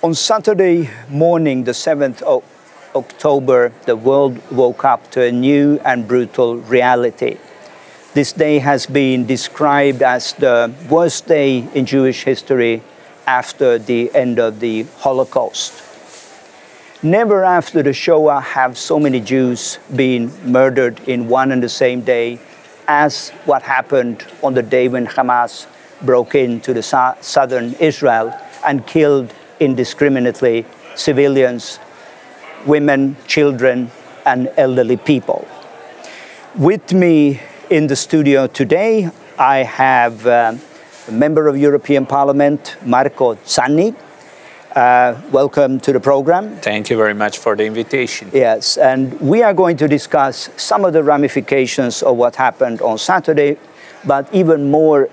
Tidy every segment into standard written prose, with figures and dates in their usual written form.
On Saturday morning, the 7th of October, the world woke up to a new and brutal reality. This day has been described as the worst day in Jewish history after the end of the Holocaust. Never after the Shoah have so many Jews been murdered in one and the same day as what happened on the day when Hamas broke into the southern Israel and killed indiscriminately civilians, women, children, and elderly people. With me in the studio today, I have a member of European Parliament, Marco Zanni. Welcome to the program. Thank you very much for the invitation. Yes, and we are going to discuss some of the ramifications of what happened on Saturday, but even more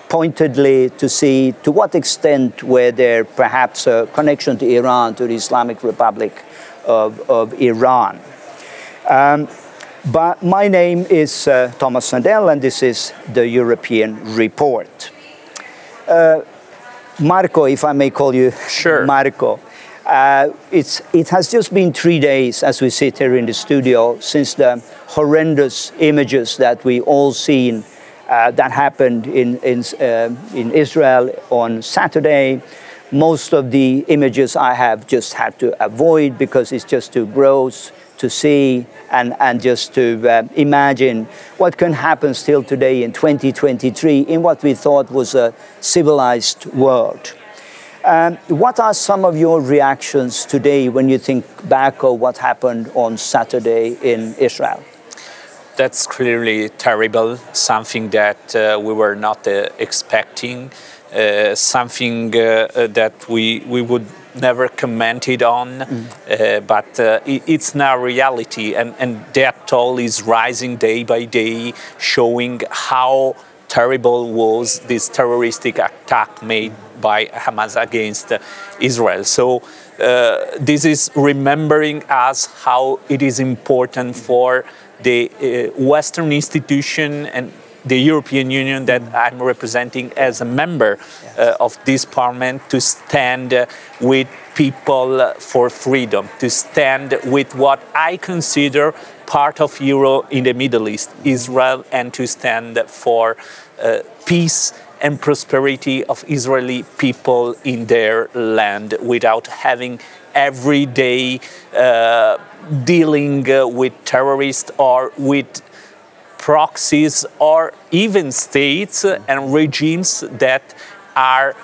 pointedly to see to what extent were there perhaps a connection to Iran, to the Islamic Republic of Iran. But my name is Tomas Sandell, and this is the European Report. Marco, if I may call you Sure. Marco, it has just been 3 days as we sit here in the studio since the horrendous images that we all seen that happened in Israel on Saturday. Most of the images I have just had to avoid because it's just too gross to see and just to imagine what can happen still today in 2023 in what we thought was a civilized world. What are some of your reactions today when you think back of what happened on Saturday in Israel? That's clearly terrible, something that we were not expecting, something that we would never commented on, but it's now reality, and that toll is rising day by day, showing how terrible was this terroristic attack made by Hamas against Israel. So this is remembering us how it is important for the Western institution and the European Union that I'm representing as a member of this parliament to stand with people for freedom, to stand with what I consider part of Europe in the Middle East, Israel, and to stand for peace and prosperity of Israeli people in their land without having every day dealing with terrorists or with proxies or even states and regimes that are,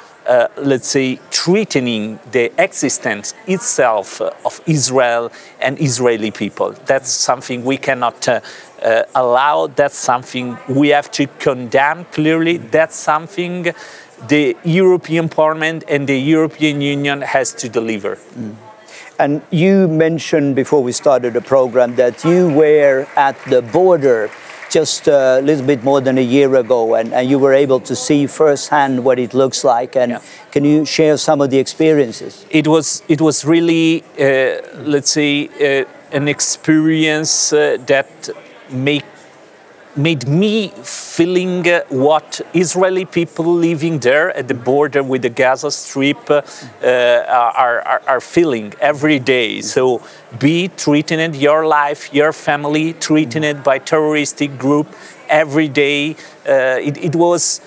let's say, threatening the existence itself of Israel and Israeli people. That's something we cannot allow. That's something we have to condemn clearly. That's something the European Parliament and the European Union has to deliver. And you mentioned before we started the program that you were at the border just a little bit more than a year ago, and you were able to see firsthand what it looks like. And can you share some of the experiences? It was really, let's say, an experience that made me feeling what Israeli people living there at the border with the Gaza Strip are feeling every day. So be threatened, your life, your family, threatened by terroristic group every day. It was,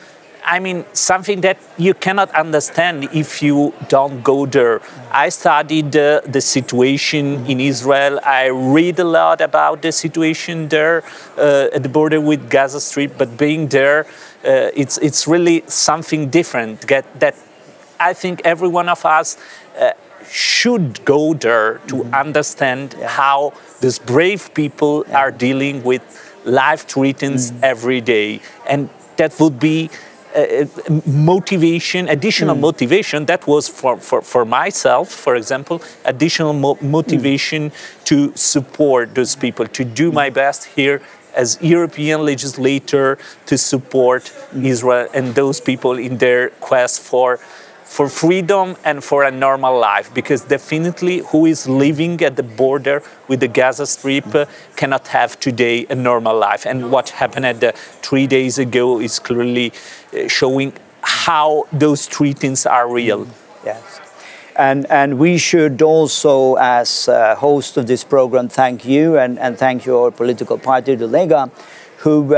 I mean, something that you cannot understand if you don't go there. I studied the situation in Israel. I read a lot about the situation there at the border with Gaza Strip, but being there, it's really something different that I think every one of us should go there to understand how these brave people are dealing with life threats every day. And that would be motivation, additional motivation. That was for myself, for example, additional motivation to support those people, to do my best here as European legislator to support Israel and those people in their quest for freedom and for a normal life, because definitely who is living at the border with the Gaza Strip cannot have today a normal life. And what happened 3 days ago is clearly showing how those treatments are real. Yes. And we should also, as host of this program, thank you and thank your political party, the Lega, who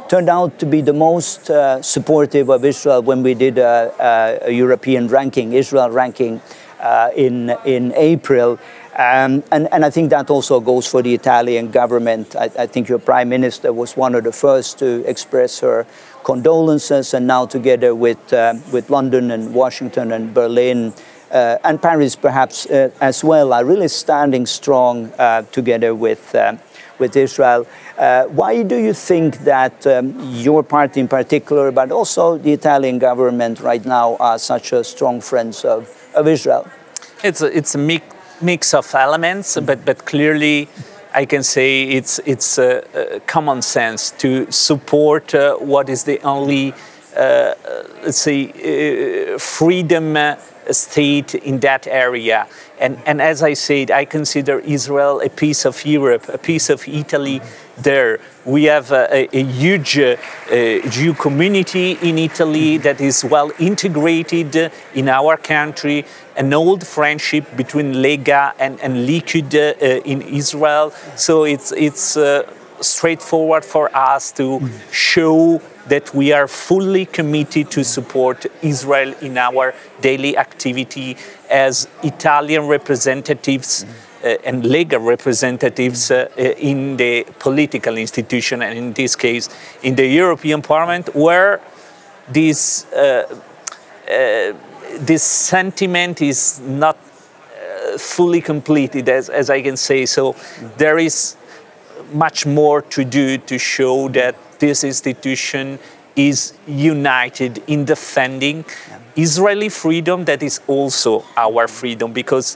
turned out to be the most supportive of Israel when we did a European ranking, Israel ranking in April. And I think that also goes for the Italian government. I think your prime minister was one of the first to express her condolences, and now together with London and Washington and Berlin and Paris perhaps as well, are really standing strong together with Israel. Why do you think that your party in particular, but also the Italian government right now, are such a strong friends of Israel? It's a mix of elements, but clearly I can say it's common sense to support what is the only, let's say, freedom state in that area. And as I said, I consider Israel a piece of Europe, a piece of Italy there. We have a huge Jew community in Italy that is well integrated in our country, an old friendship between Lega and Likud in Israel. So it's straightforward for us to show that we are fully committed to support Israel in our daily activity as Italian representatives and Lega representatives in the political institution, and in this case in the European Parliament, where this sentiment is not fully completed, as I can say. So there is much more to do to show that this institution is united in defending Israeli freedom that is also our freedom, because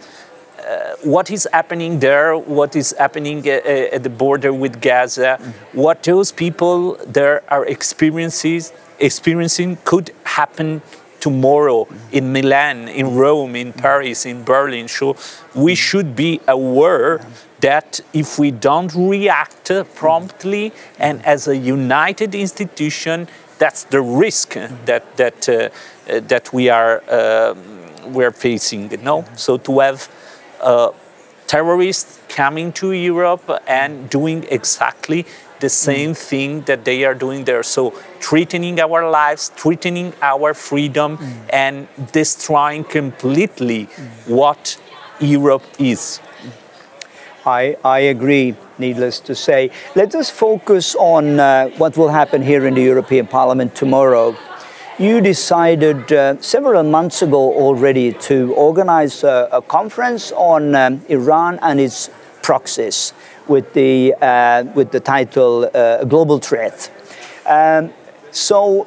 what is happening there, what is happening at the border with Gaza, what those people there are experiencing could happen tomorrow in Milan, in Rome, in Paris, in Berlin. So we should be aware that if we don't react promptly and as a united institution, that's the risk that we're facing. No, so to have terrorists coming to Europe and doing exactly the same thing that they are doing there. So threatening our lives, threatening our freedom, and destroying completely what Europe is. I agree, needless to say. Let us focus on what will happen here in the European Parliament tomorrow. You decided several months ago already to organize a conference on Iran and its proxies with the title Global Threat. So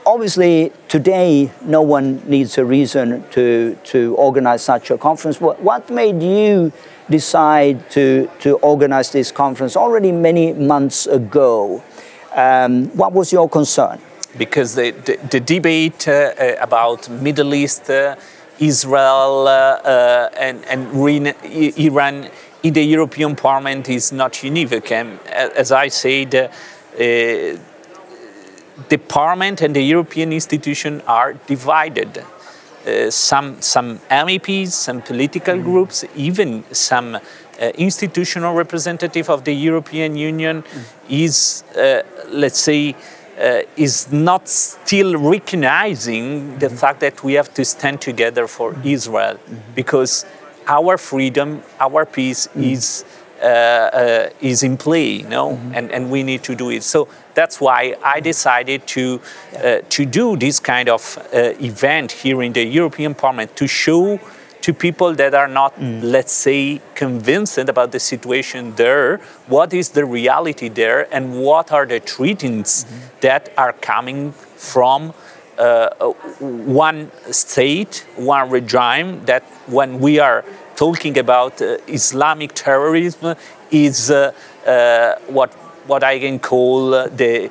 obviously today no one needs a reason to organize such a conference. What made you decide to organize this conference already many months ago? What was your concern? Because the debate about Middle East, Israel and Iran in the European Parliament is not unique. As I said, the Parliament and the European institutions are divided. Some MEPs, some political groups, even some institutional representative of the European Union is, let's say, is not still recognizing the fact that we have to stand together for Israel, because our freedom, our peace is in play, and we need to do it. So that's why I decided to do this kind of event here in the European Parliament, to show to people that are not, let's say, convinced about the situation there, what is the reality there, and what are the threats that are coming from one state, one regime, that when we are talking about Islamic terrorism is what I can call the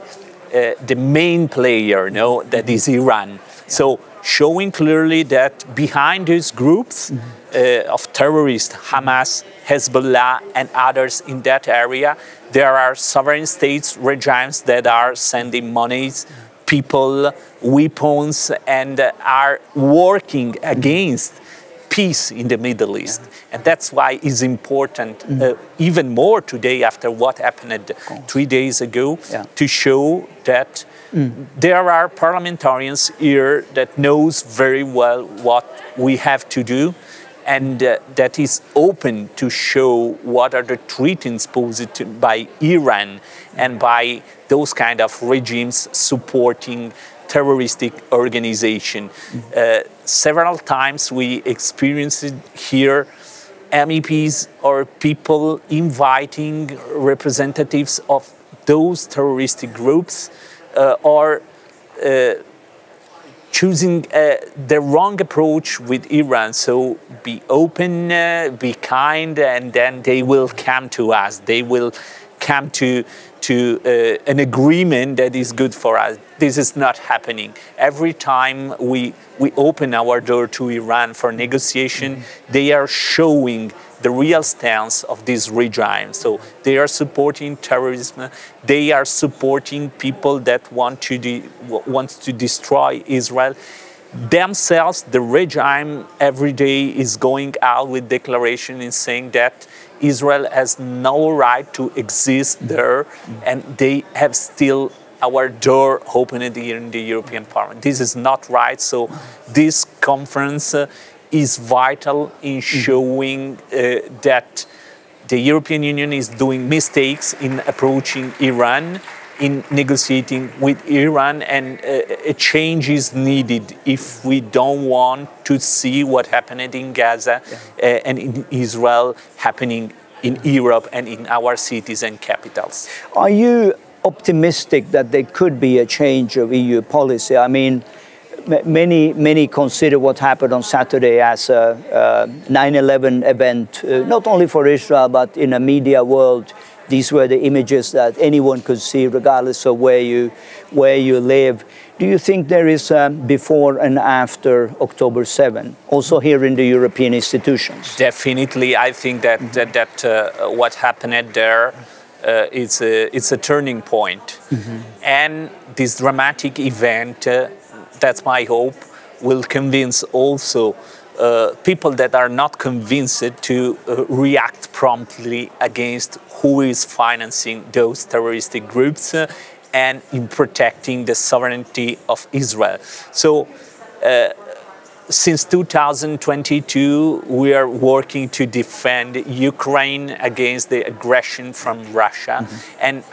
main player, that is Iran. So showing clearly that behind these groups of terrorists, Hamas, Hezbollah, and others in that area, there are sovereign states, regimes that are sending monies, people, weapons, and are working against peace in the Middle East. And that's why it's important, even more today after what happened 3 days ago, to show that there are parliamentarians here that knows very well what we have to do, and that is open to show what are the threats posed by Iran and by those kind of regimes supporting terroristic organization. Several times we experienced it here, MEPs or people inviting representatives of those terroristic groups or choosing the wrong approach with Iran. So be open, be kind, and then they will come to us. They will come to an agreement that is good for us. This is not happening. Every time we open our door to Iran for negotiation, they are showing the real stance of this regime. So they are supporting terrorism. They are supporting people that want to destroy Israel. Themselves, the regime every day is going out with declaration and saying that Israel has no right to exist there, and they have still our door opened here in the European Parliament. This is not right. So this conference is vital in showing that the European Union is doing mistakes in approaching Iran, in negotiating with Iran, and a change is needed if we don't want to see what happened in Gaza and in Israel happening in Europe and in our cities and capitals. Are you optimistic that there could be a change of EU policy? I mean, many consider what happened on Saturday as a 9/11 event, not only for Israel, but in a media world. These were the images that anyone could see, regardless of where you live. Do you think there is a before and after October 7, also here in the European institutions? Definitely, I think that what happened there it's a turning point, and this dramatic event. That's my hope, will convince also people that are not convinced to react promptly against who is financing those terroristic groups and in protecting the sovereignty of Israel. So since 2022, we are working to defend Ukraine against the aggression from Russia. And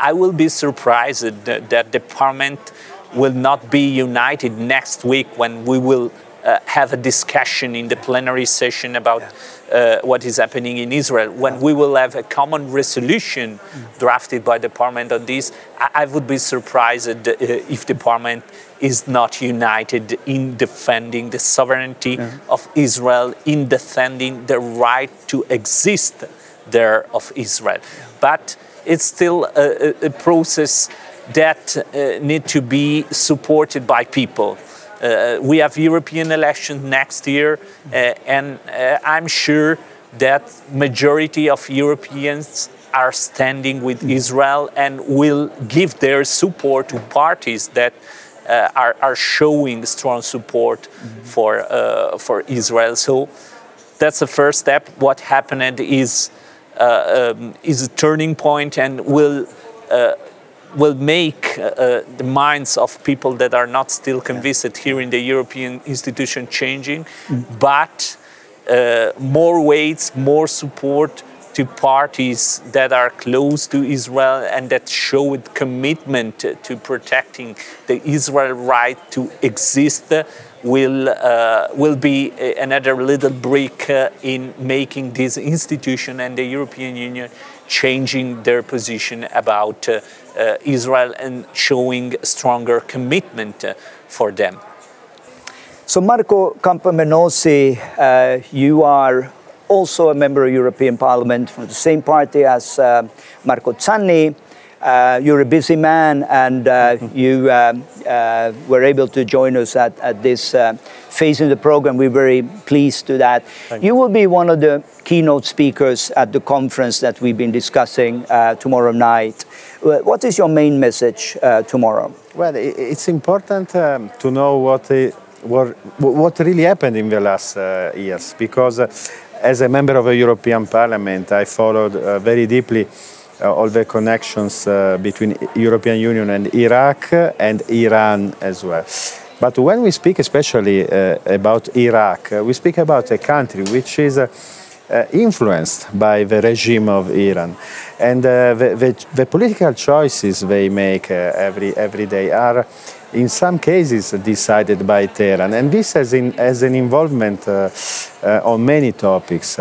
I will be surprised that the Parliament will not be united next week when we will have a discussion in the plenary session about what is happening in Israel. When we will have a common resolution drafted by the Parliament on this, I would be surprised if the Parliament is not united in defending the sovereignty of Israel, in defending the right to exist there of Israel. But it's still a process that need to be supported by people. We have European elections next year, and I'm sure that majority of Europeans are standing with Israel and will give their support to parties that are showing strong support for Israel. So that's the first step. What happened is a turning point and will make the minds of people that are not still convinced here in the European institution changing, but more weights, more support to parties that are close to Israel and that show commitment to protecting the Israel right to exist will be another little brick in making this institution and the European Union changing their position about Israel and showing stronger commitment for them. So Marco Campomenosi, you are also a member of European Parliament from the same party as Marco Zanni. You're a busy man, and you were able to join us at this phase in the program. We're very pleased to that. You will be one of the keynote speakers at the conference that we've been discussing tomorrow night. What is your main message tomorrow? Well, it's important to know what what really happened in the last years. Because as a member of the European Parliament, I followed very deeply all the connections between European Union and Iraq and Iran as well. But when we speak especially about Iraq, we speak about a country which is influenced by the regime of Iran. And the political choices they make every day are in some cases decided by Tehran. And this has an involvement on many topics.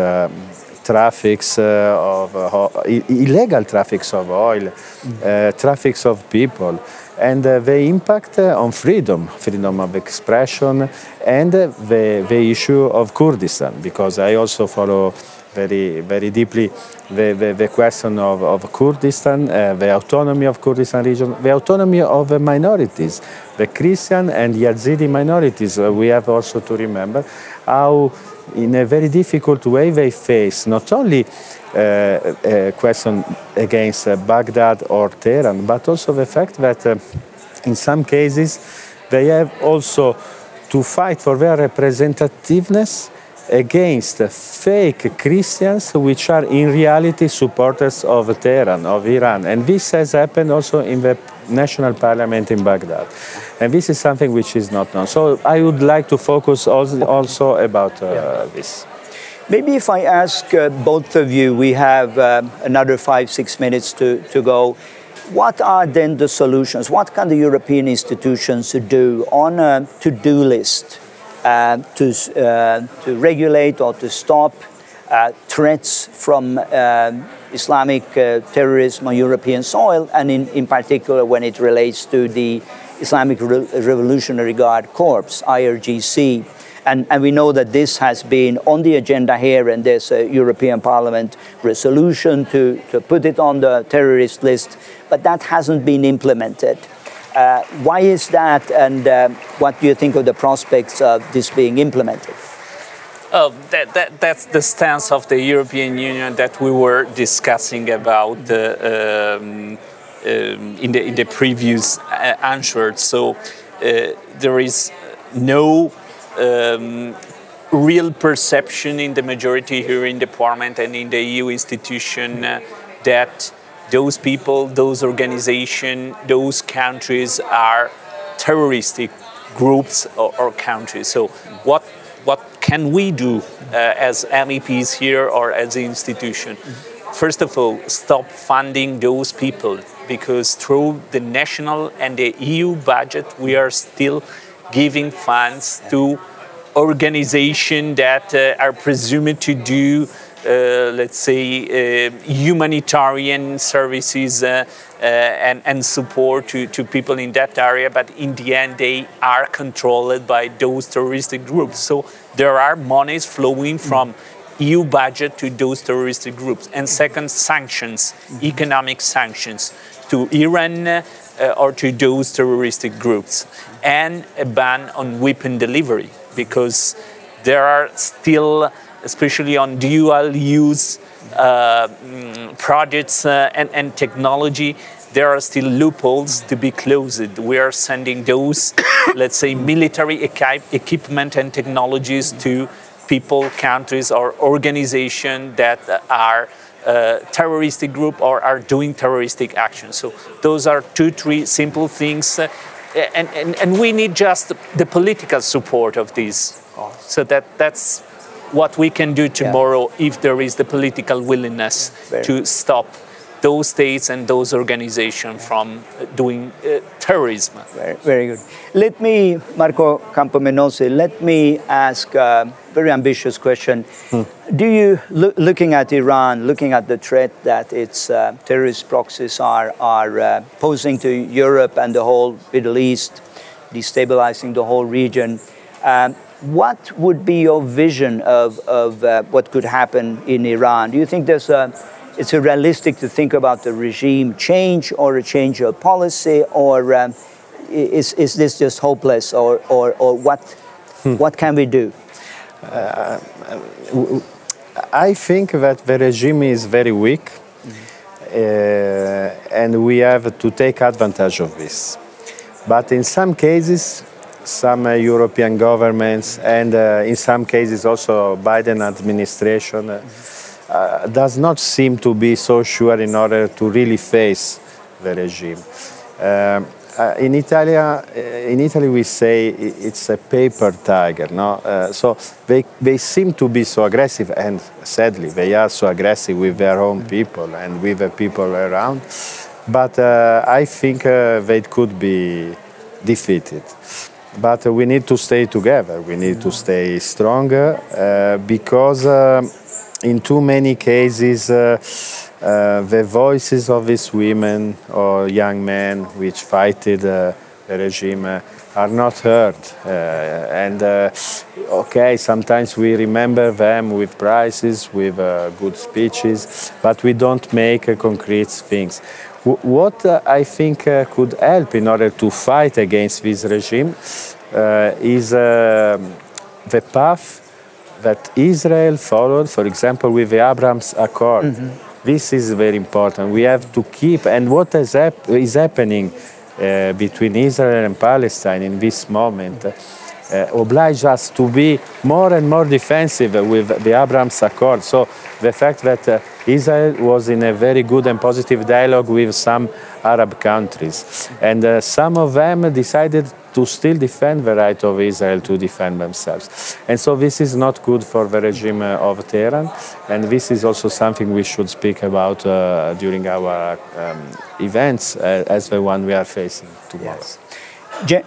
Traffics illegal traffics of oil, traffics of people, and the impact on freedom of expression, and the issue of Kurdistan, because I also follow very deeply the question of Kurdistan, the autonomy of Kurdistan region, the autonomy of the minorities, the Christian and Yazidi minorities. We have also to remember how in a very difficult way they face not only a question against Baghdad or Tehran, but also the fact that in some cases they have also to fight for their representativeness against fake Christians, which are in reality supporters of Tehran, of Iran. And this has happened also in the national parliament in Baghdad. And this is something which is not known. So I would like to focus also about this. Maybe if I ask both of you, we have another 5-6 minutes to go. What are then the solutions? What can the European institutions do on a to-do list to regulate or to stop threats from Islamic terrorism on European soil, and in particular when it relates to the Islamic Revolutionary Guard Corps, IRGC. And we know that this has been on the agenda here, and there's a European Parliament resolution to put it on the terrorist list, but that hasn't been implemented. Why is that, and what do you think of the prospects of this being implemented? That's the stance of the European Union that we were discussing about in the previous answer. So there is no real perception in the majority here in the Parliament and in the EU institution that those people, those organizations, those countries are terroristic groups or countries. So what can we do as MEPs here or as an institution? First of all, stop funding those people, because through the national and the EU budget, we are still giving funds to organizations that are presumed to do, let's say, humanitarian services and support to people in that area, but in the end they are controlled by those terroristic groups. So there are monies flowing from EU budget to those terroristic groups. And second, sanctions, economic sanctions to Iran or to those terroristic groups, and a ban on weapon delivery, because there are still, especially on dual-use projects and technology, there are still loopholes to be closed. We are sending those, let's say, military equipment and technologies to people, countries, or organizations that are terroristic group or are doing terroristic actions. So those are 2-3 simple things, and we need just the political support of these. So that's what we can do tomorrow if there is the political willingness to stop those states and those organizations from doing terrorism. Very good. Let me, Marco Campomenosi, let me ask a very ambitious question. Do you, looking at Iran, looking at the threat that its terrorist proxies are posing to Europe and the whole Middle East, destabilizing the whole region, what would be your vision of what could happen in Iran? Do you think it's realistic to think about the regime change or a change of policy, or is this just hopeless, or what can we do? I think that the regime is very weak, and we have to take advantage of this. But in some cases, some European governments and in some cases also Biden administration does not seem to be so sure in order to really face the regime. In Italy we say it's a paper tiger, no? So they seem to be so aggressive, and sadly they are so aggressive with their own people and with the people around. But I think they could be defeated. But we need to stay together, we need to stay stronger, because in too many cases the voices of these women or young men which fighted the regime are not heard. Okay, sometimes we remember them with prizes, with good speeches, but we don't make concrete things. What I think could help in order to fight against this regime is the path that Israel followed, for example, with the Abraham Accord. Mm-hmm. This is very important. We have to keep, and what is happening between Israel and Palestine in this moment oblige us to be more and more defensive with the Abraham Accord. So the fact that Israel was in a very good and positive dialogue with some Arab countries, and some of them decided to still defend the right of Israel to defend themselves. And so this is not good for the regime of Tehran, and this is also something we should speak about during our events as the one we are facing tomorrow. Yes.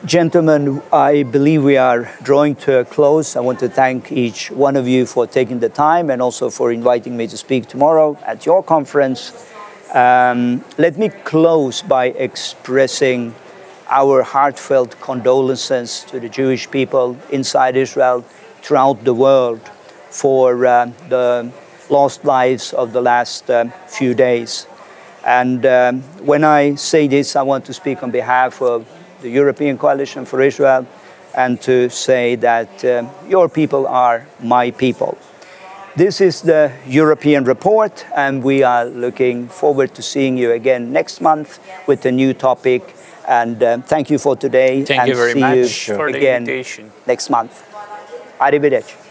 Gentlemen, I believe we are drawing to a close. I want to thank each one of you for taking the time and also for inviting me to speak tomorrow at your conference. Let me close by expressing our heartfelt condolences to the Jewish people inside Israel, throughout the world, for the lost lives of the last few days. And when I say this, I want to speak on behalf of the European Coalition for Israel, and to say that your people are my people. This is the European Report, and we are looking forward to seeing you again next month with a new topic. And thank you for today. Thank you very much for the invitation. Next month. Arrivederci.